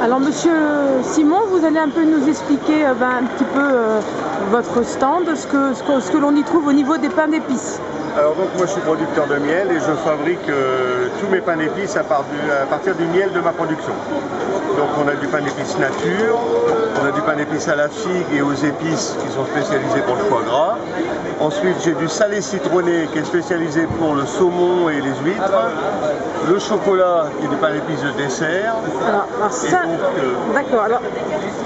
Alors Monsieur Simon, vous allez un peu nous expliquer un petit peu votre stand, ce que l'on y trouve au niveau des pains d'épices. Alors donc moi je suis producteur de miel et je fabrique tous mes pains d'épices à partir du miel de ma production. Donc on a du pain d'épices nature, on a du pain d'épices à la figue et aux épices qui sont spécialisés pour le foie gras. Ensuite j'ai du salé citronné qui est spécialisé pour le saumon et les huîtres. Le chocolat qui est du pain d'épices de dessert. Alors ça, d'accord. Alors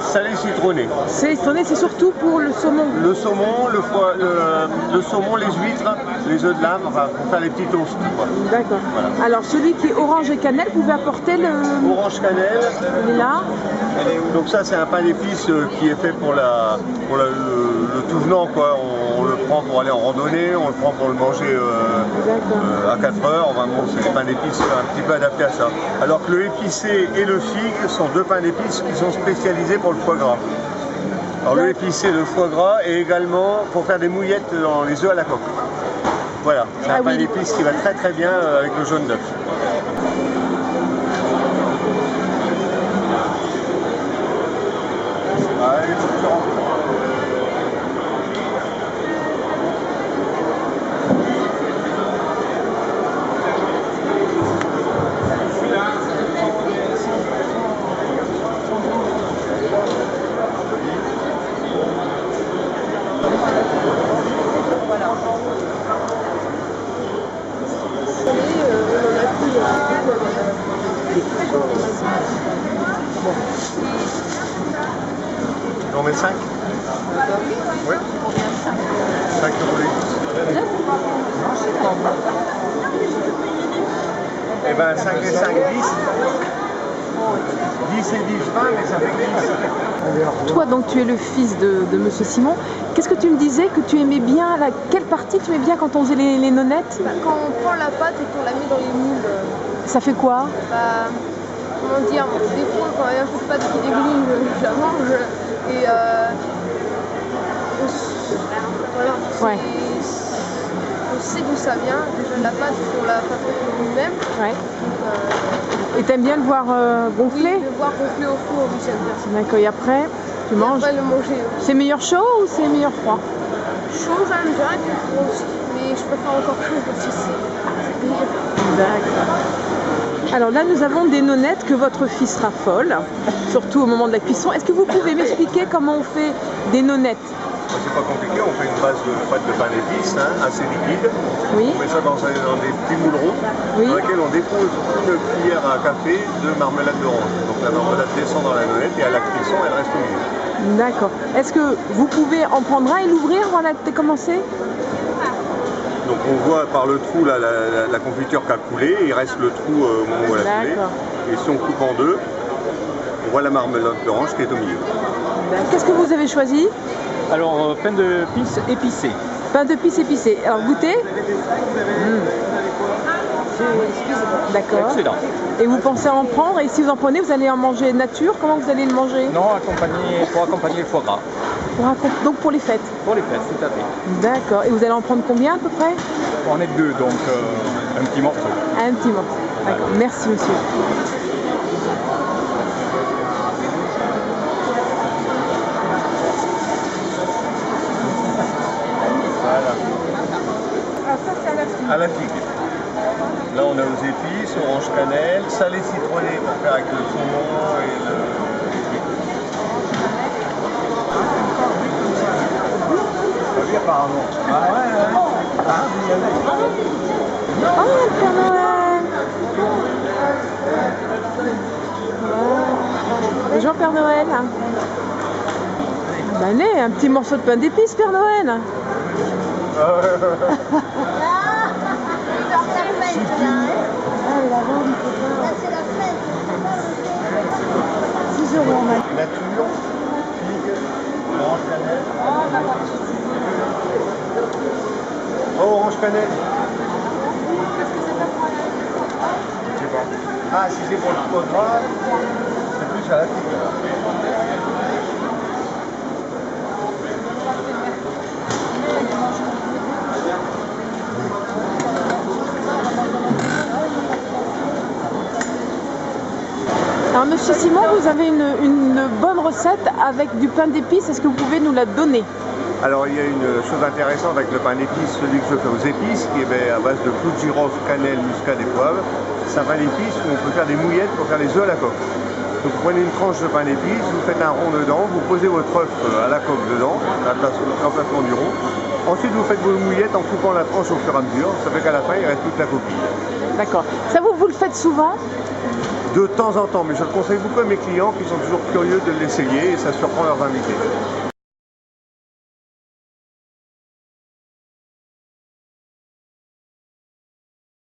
salé citronné. Salé citronné, c'est surtout pour le saumon. Le saumon, le saumon, les huîtres, les œufs de lame, enfin pour faire les petits toasts. D'accord. Voilà. Alors celui qui est orange et cannelle, vous pouvez apporter le... Orange cannelle. Il est là. Donc ça c'est un pain d'épices qui est fait pour le tout venant quoi. On le prend pour aller en randonnée, on le prend pour le manger à 4 heures. Enfin bon, c'est des pains d'épices un petit peu adaptés à ça. Alors que le épicé et le figue sont deux pains d'épices qui sont spécialisés pour le foie gras. Alors le épicé, le foie gras et également pour faire des mouillettes dans les œufs à la coque. Voilà, c'est un pain d'épices qui va très très bien avec le jaune d'œuf. On met 5 ? Oui. 5 €. Eh bien 5 et 5, 10. 10 et 10, 20, mais ça fait 10. Toi, donc, tu es le fils de Monsieur Simon. Qu'est-ce que tu me disais que tu aimais bien quelle partie tu aimais bien quand on faisait les nonnettes? Quand on prend la pâte et qu'on la met dans les moules. Ça fait quoi? Comment dire, des fois quand il y a un peu de pâte qui dégouline, je la mange. Et voilà, ouais. On sait d'où ça vient, déjà la pâte on la fabrique nous-mêmes. Ouais. Et t'aimes bien le voir gonfler? Oui, le voir gonfler au four, oui j'aime bien. D'accord, et après tu manges? Après le manger. C'est meilleur chaud ou c'est meilleur froid? Chaud j'aime bien, et puis froid aussi. Mais je préfère encore chaud parce que c'est meilleur. D'accord. Alors là, nous avons des nonnettes que votre fils raffole, surtout au moment de la cuisson. Est-ce que vous pouvez m'expliquer comment on fait des nonnettes? C'est pas compliqué, on fait une base de pâte de pain d'épices assez liquide. Oui. On met ça dans des petits moules ronds dans lesquels on dépose une cuillère à café de marmelade d'orange. Donc la marmelade descend dans la nonnette et à la cuisson, elle reste au milieu. D'accord. Est-ce que vous pouvez en prendre un et l'ouvrir avant de commencer? Donc on voit par le trou là, la confiture qui a coulé, il reste le trou au moment où elle a coulé. Et si on coupe en deux, on voit la marmelade d'orange qui est au milieu. Qu'est-ce que vous avez choisi? Alors, pain de pisse épicé. Pain de pisse épicé. Alors, goûtez. D'accord. Excellent. Et vous pensez en prendre? Et si vous en prenez, vous allez en manger nature? Comment vous allez le manger? Non, pour accompagner le foie gras. Donc pour les fêtes? Pour les fêtes, tout à fait. D'accord. Et vous allez en prendre combien à peu près? On est deux, donc un petit morceau. Un petit morceau. D'accord. Merci monsieur. Voilà. Ah, ça c'est à la figue. À la figue. Là on a aux épices, orange cannelle, salé citronné pour faire avec le saumon et le... Oui, apparemment. Ah ouais. Ah, vous y allez. Oh, le Père Noël! Bonjour Père Noël. Allez, un petit morceau de pain d'épices, Père Noël. C'est la fête. 6 € en matin. Nature, figue, orange cannelle. Oh, orange cannelle. Je sais pas. Ah, si c'est pour le foie gras, c'est plus à la figue. Alors, Monsieur Simon, vous avez une bonne recette avec du pain d'épices. Est-ce que vous pouvez nous la donner? Alors il y a une chose intéressante avec le pain d'épices, celui que je fais aux épices, qui est à base de clous de girofle, cannelle, muscade et poivre. C'est un pain d'épices où on peut faire des mouillettes pour faire les œufs à la coque. Donc vous prenez une tranche de pain d'épices, vous faites un rond dedans, vous posez votre œuf à la coque dedans, l'emplacement du rond. Ensuite vous faites vos mouillettes en coupant la tranche au fur et à mesure, ça fait qu'à la fin il reste toute la coquille. D'accord. Ça vous le faites souvent? De temps en temps, mais je le conseille beaucoup à mes clients qui sont toujours curieux de l'essayer et ça surprend leurs invités.